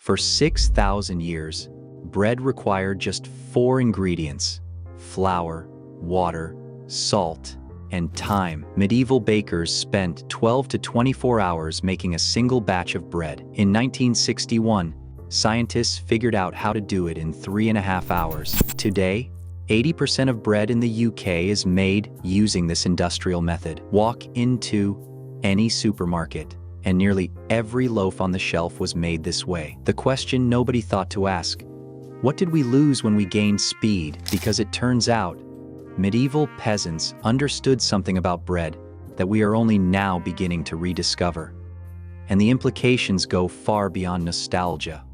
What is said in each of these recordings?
For 6,000 years, bread required just 4 ingredients: flour, water, salt, and time. Medieval bakers spent 12 to 24 hours making a single batch of bread. In 1961, scientists figured out how to do it in 3.5 hours. Today, 80% of bread in the UK is made using this industrial method. Walk into any supermarket, and nearly every loaf on the shelf was made this way. The question nobody thought to ask: what did we lose when we gained speed? Because it turns out, medieval peasants understood something about bread that we are only now beginning to rediscover. And the implications go far beyond nostalgia.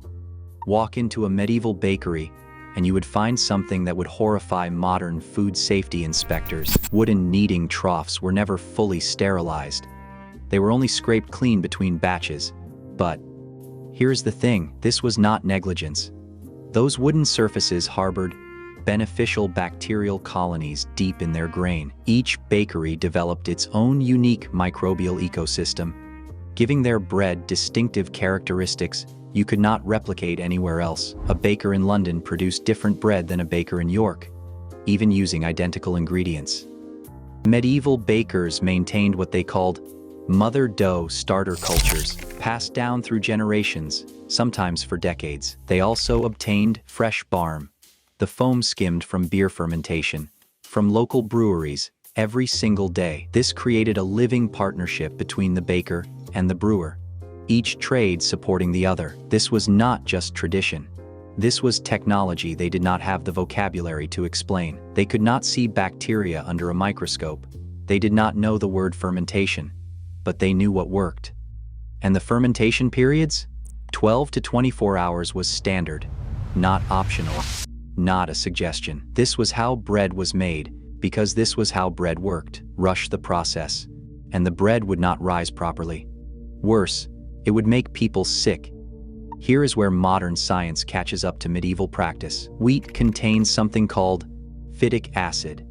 Walk into a medieval bakery, and you would find something that would horrify modern food safety inspectors. Wooden kneading troughs were never fully sterilized. They were only scraped clean between batches. But here's the thing, this was not negligence. Those wooden surfaces harbored beneficial bacterial colonies deep in their grain. Each bakery developed its own unique microbial ecosystem, giving their bread distinctive characteristics you could not replicate anywhere else. A baker in London produced different bread than a baker in York, even using identical ingredients. Medieval bakers maintained what they called mother dough starter cultures, passed down through generations, sometimes for decades. They also obtained fresh barm, the foam skimmed from beer fermentation, from local breweries every single day. This created a living partnership between the baker and the brewer, each trade supporting the other. This was not just tradition. This was technology they did not have the vocabulary to explain. They could not see bacteria under a microscope. They did not know the word fermentation, but they knew what worked. And the fermentation periods? 12 to 24 hours was standard, not optional, not a suggestion. This was how bread was made, because this was how bread worked. Rush the process, and the bread would not rise properly. Worse, it would make people sick. Here is where modern science catches up to medieval practice. Wheat contains something called phytic acid.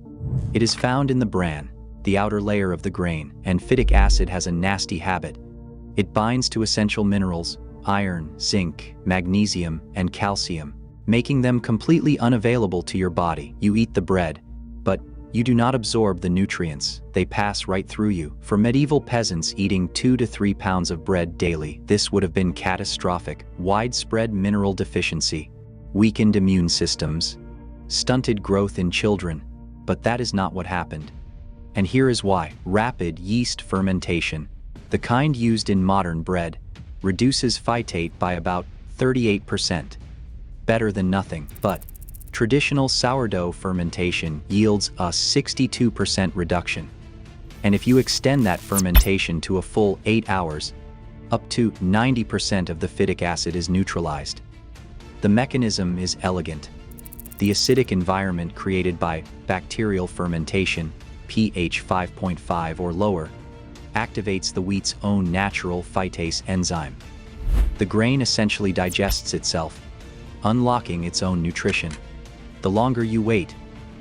It is found in the bran, the outer layer of the grain, and phytic acid has a nasty habit. It binds to essential minerals, iron, zinc, magnesium, and calcium, making them completely unavailable to your body. You eat the bread, but you do not absorb the nutrients. They pass right through you. For medieval peasants eating 2 to 3 pounds of bread daily, this would have been catastrophic. Widespread mineral deficiency, weakened immune systems, stunted growth in children. But that is not what happened. And here is why. Rapid yeast fermentation, the kind used in modern bread, reduces phytate by about 38%. Better than nothing. But traditional sourdough fermentation yields a 62% reduction. And if you extend that fermentation to a full 8 hours, up to 90% of the phytic acid is neutralized. The mechanism is elegant. The acidic environment created by bacterial fermentation, pH 5.5 or lower, activates the wheat's own natural phytase enzyme. The grain essentially digests itself, unlocking its own nutrition. The longer you wait,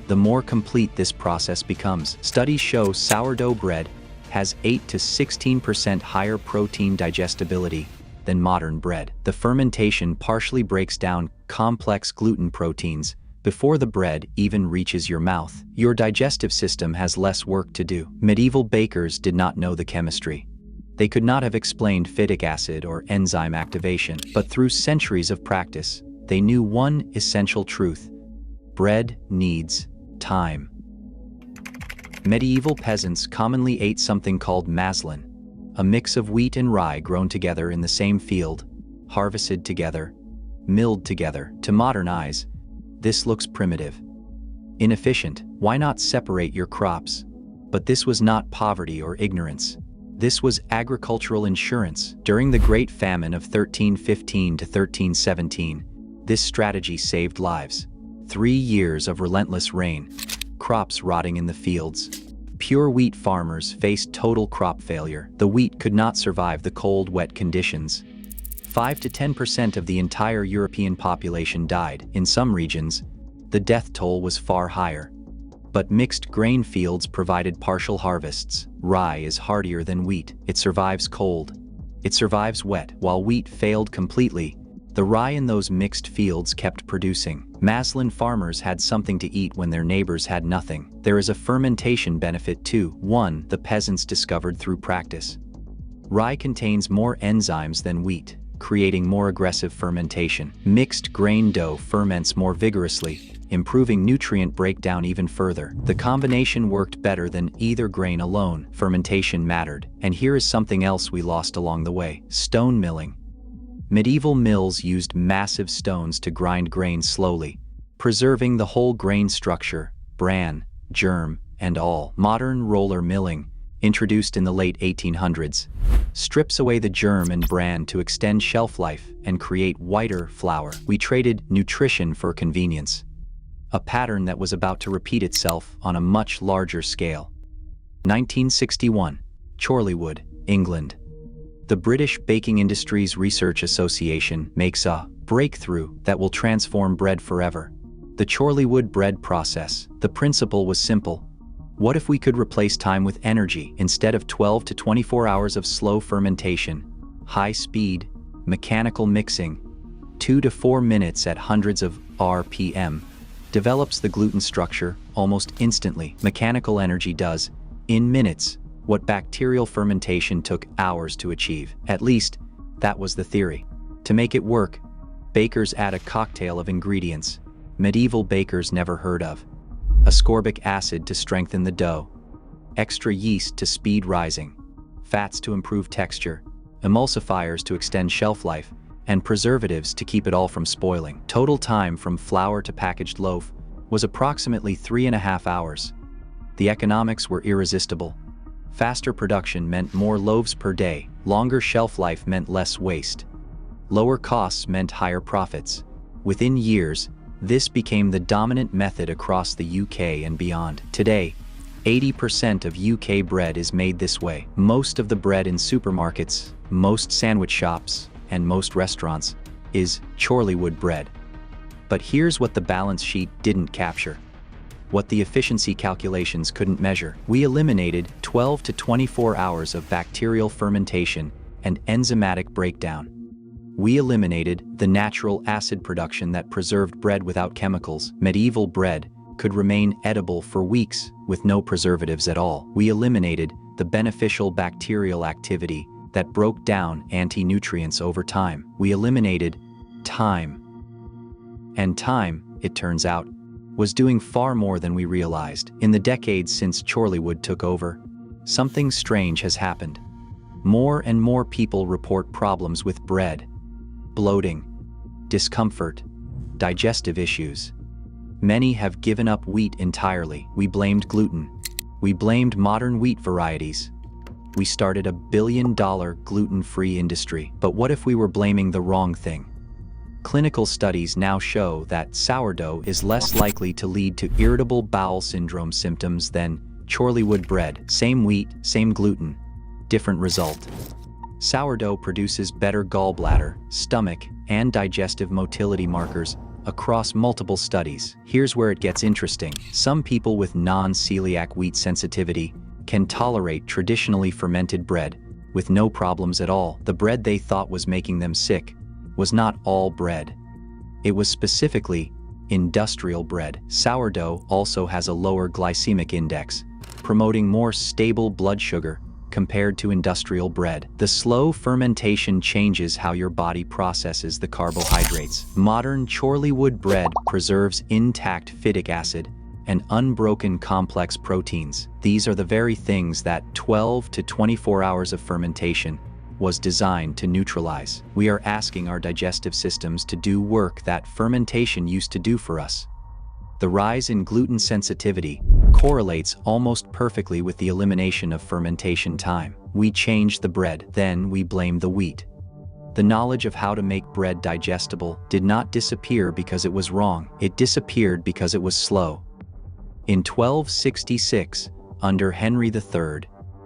the more complete this process becomes. Studies show sourdough bread has 8 to 16% higher protein digestibility than modern bread. The fermentation partially breaks down complex gluten proteins before the bread even reaches your mouth. Your digestive system has less work to do. Medieval bakers did not know the chemistry. They could not have explained phytic acid or enzyme activation, but through centuries of practice, they knew one essential truth: bread needs time. Medieval peasants commonly ate something called maslin, a mix of wheat and rye grown together in the same field, harvested together, milled together. To modern eyes, this looks primitive, inefficient. Why not separate your crops? But this was not poverty or ignorance. This was agricultural insurance. During the Great Famine of 1315 to 1317, this strategy saved lives. 3 years of relentless rain, crops rotting in the fields. Pure wheat farmers faced total crop failure. The wheat could not survive the cold, wet conditions. 5 to 10% of the entire European population died. In some regions, the death toll was far higher. But mixed grain fields provided partial harvests. Rye is hardier than wheat. It survives cold. It survives wet. While wheat failed completely, The rye in those mixed fields kept producing. Maslin farmers had something to eat when their neighbors had nothing. There is a fermentation benefit too, one the peasants discovered through practice. Rye contains more enzymes than wheat, creating more aggressive fermentation. Mixed grain dough ferments more vigorously, improving nutrient breakdown even further. The combination worked better than either grain alone. Fermentation mattered. And here is something else we lost along the way: stone milling. Medieval mills used massive stones to grind grain slowly, preserving the whole grain structure, bran, germ, and all. Modern roller milling, introduced in the late 1800s, strips away the germ and bran to extend shelf life and create whiter flour. We traded nutrition for convenience, a pattern that was about to repeat itself on a much larger scale. 1961, Chorleywood, England. The British Baking Industries Research Association makes a breakthrough that will transform bread forever: the Chorleywood bread process. The principle was simple. What if we could replace time with energy? Instead of 12 to 24 hours of slow fermentation, high-speed, mechanical mixing, 2 to 4 minutes at hundreds of RPM, develops the gluten structure almost instantly. Mechanical energy does, in minutes, what bacterial fermentation took hours to achieve. At least, that was the theory. To make it work, bakers add a cocktail of ingredients medieval bakers never heard of: ascorbic acid to strengthen the dough, extra yeast to speed rising, fats to improve texture, emulsifiers to extend shelf life, and preservatives to keep it all from spoiling. Total time from flour to packaged loaf was approximately 3.5 hours. The economics were irresistible. Faster production meant more loaves per day, longer shelf life meant less waste. Lower costs meant higher profits. Within years, this became the dominant method across the UK and beyond. Today, 80% of UK bread is made this way. Most of the bread in supermarkets, most sandwich shops, and most restaurants is Chorleywood bread. But here's what the balance sheet didn't capture, what the efficiency calculations couldn't measure. We eliminated 12 to 24 hours of bacterial fermentation and enzymatic breakdown. We eliminated the natural acid production that preserved bread without chemicals. Medieval bread could remain edible for weeks with no preservatives at all. We eliminated the beneficial bacterial activity that broke down anti-nutrients over time. We eliminated time. And time, it turns out, was doing far more than we realized. In the decades since Chorleywood took over, something strange has happened. More and more people report problems with bread: bloating, discomfort, digestive issues. Many have given up wheat entirely. We blamed gluten. We blamed modern wheat varieties. We started a billion-dollar gluten-free industry. But what if we were blaming the wrong thing? Clinical studies now show that sourdough is less likely to lead to irritable bowel syndrome symptoms than Chorleywood bread. Same wheat, same gluten, different result. Sourdough produces better gallbladder, stomach, and digestive motility markers across multiple studies. Here's where it gets interesting. Some people with non-celiac wheat sensitivity can tolerate traditionally fermented bread with no problems at all. The bread they thought was making them sick was not all bread. It was specifically industrial bread. Sourdough also has a lower glycemic index, promoting more stable blood sugar compared to industrial bread. The slow fermentation changes how your body processes the carbohydrates. Modern Chorleywood bread preserves intact phytic acid and unbroken complex proteins. These are the very things that 12 to 24 hours of fermentation was designed to neutralize. We are asking our digestive systems to do work that fermentation used to do for us. The rise in gluten sensitivity correlates almost perfectly with the elimination of fermentation time. We changed the bread, then we blame the wheat. The knowledge of how to make bread digestible did not disappear because it was wrong. It disappeared because it was slow. In 1266, under Henry III,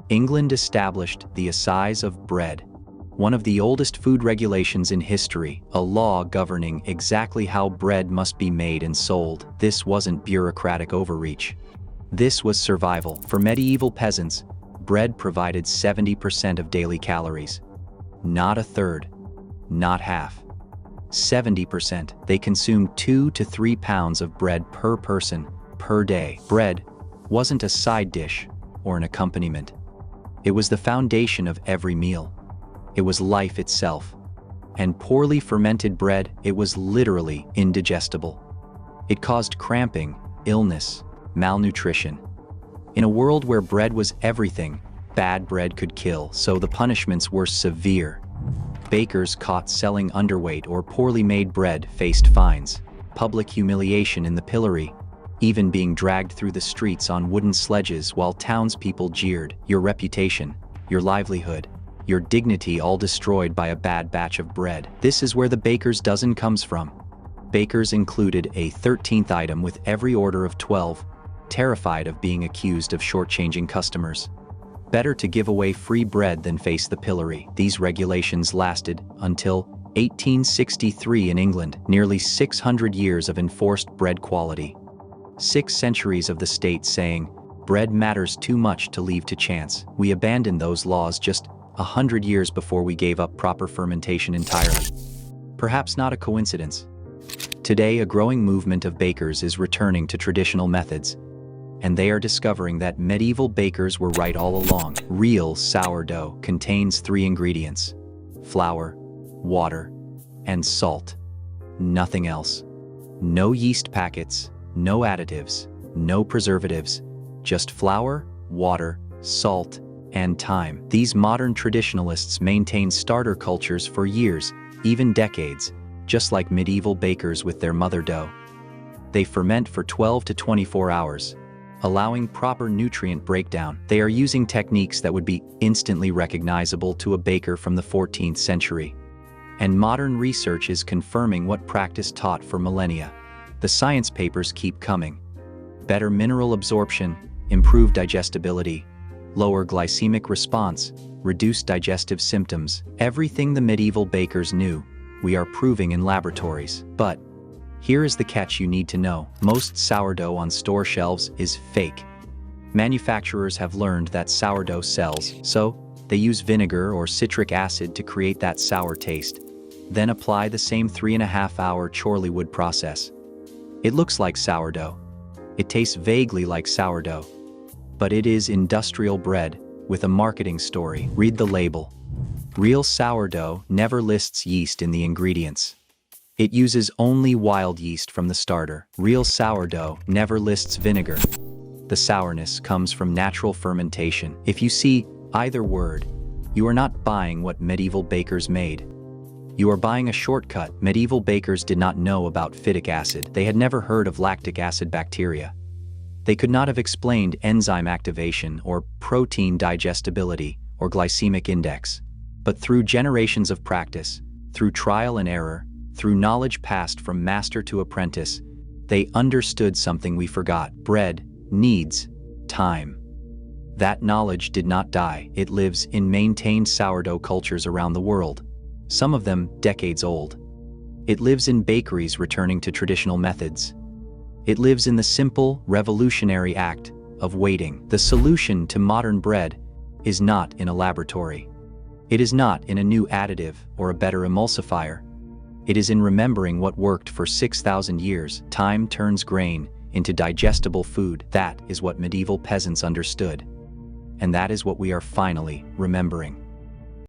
England established the assize of bread, one of the oldest food regulations in history, a law governing exactly how bread must be made and sold. This wasn't bureaucratic overreach. This was survival. For medieval peasants, bread provided 70% of daily calories. Not a third, not half. 70%. They consumed 2 to 3 pounds of bread per person per day. Bread wasn't a side dish or an accompaniment. It was the foundation of every meal. It was life itself. And poorly fermented bread, it was literally indigestible. It caused cramping, illness, malnutrition. In a world where bread was everything, bad bread could kill, so the punishments were severe. Bakers caught selling underweight or poorly made bread faced fines, public humiliation in the pillory, even being dragged through the streets on wooden sledges while townspeople jeered. Your reputation, your livelihood, your dignity all destroyed by a bad batch of bread. This is where the baker's dozen comes from. Bakers included a 13th item with every order of 12, terrified of being accused of shortchanging customers. Better to give away free bread than face the pillory. These regulations lasted until 1863 in England, nearly 600 years of enforced bread quality. 6 centuries of the state saying, bread matters too much to leave to chance. We abandoned those laws just 100 years before we gave up proper fermentation entirely. Perhaps not a coincidence. Today, a growing movement of bakers is returning to traditional methods, and they are discovering that medieval bakers were right all along. Real sourdough contains 3 ingredients: flour, water, and salt. Nothing else. No yeast packets, no additives, no preservatives, just flour, water, salt, and time. These modern traditionalists maintain starter cultures for years, even decades, just like medieval bakers with their mother dough. They ferment for 12 to 24 hours, allowing proper nutrient breakdown. They are using techniques that would be instantly recognizable to a baker from the 14th century. And modern research is confirming what practice taught for millennia. The science papers keep coming. Better mineral absorption, improved digestibility, lower glycemic response, reduced digestive symptoms. Everything the medieval bakers knew, we are proving in laboratories. But here is the catch you need to know. Most sourdough on store shelves is fake. Manufacturers have learned that sourdough sells, so they use vinegar or citric acid to create that sour taste, then apply the same 3.5-hour Chorleywood process. It looks like sourdough. It tastes vaguely like sourdough. But it is industrial bread with a marketing story. Read the label. Real sourdough never lists yeast in the ingredients. It uses only wild yeast from the starter. Real sourdough never lists vinegar. The sourness comes from natural fermentation. If you see either word, you are not buying what medieval bakers made. You are buying a shortcut. Medieval bakers did not know about phytic acid. They had never heard of lactic acid bacteria. They could not have explained enzyme activation or protein digestibility or glycemic index. But through generations of practice, through trial and error, through knowledge passed from master to apprentice, they understood something we forgot. Bread needs time. That knowledge did not die. It lives in maintained sourdough cultures around the world, some of them decades old. It lives in bakeries returning to traditional methods. It lives in the simple, revolutionary act of waiting. The solution to modern bread is not in a laboratory. It is not in a new additive or a better emulsifier. It is in remembering what worked for 6,000 years. Time turns grain into digestible food. That is what medieval peasants understood. And that is what we are finally remembering.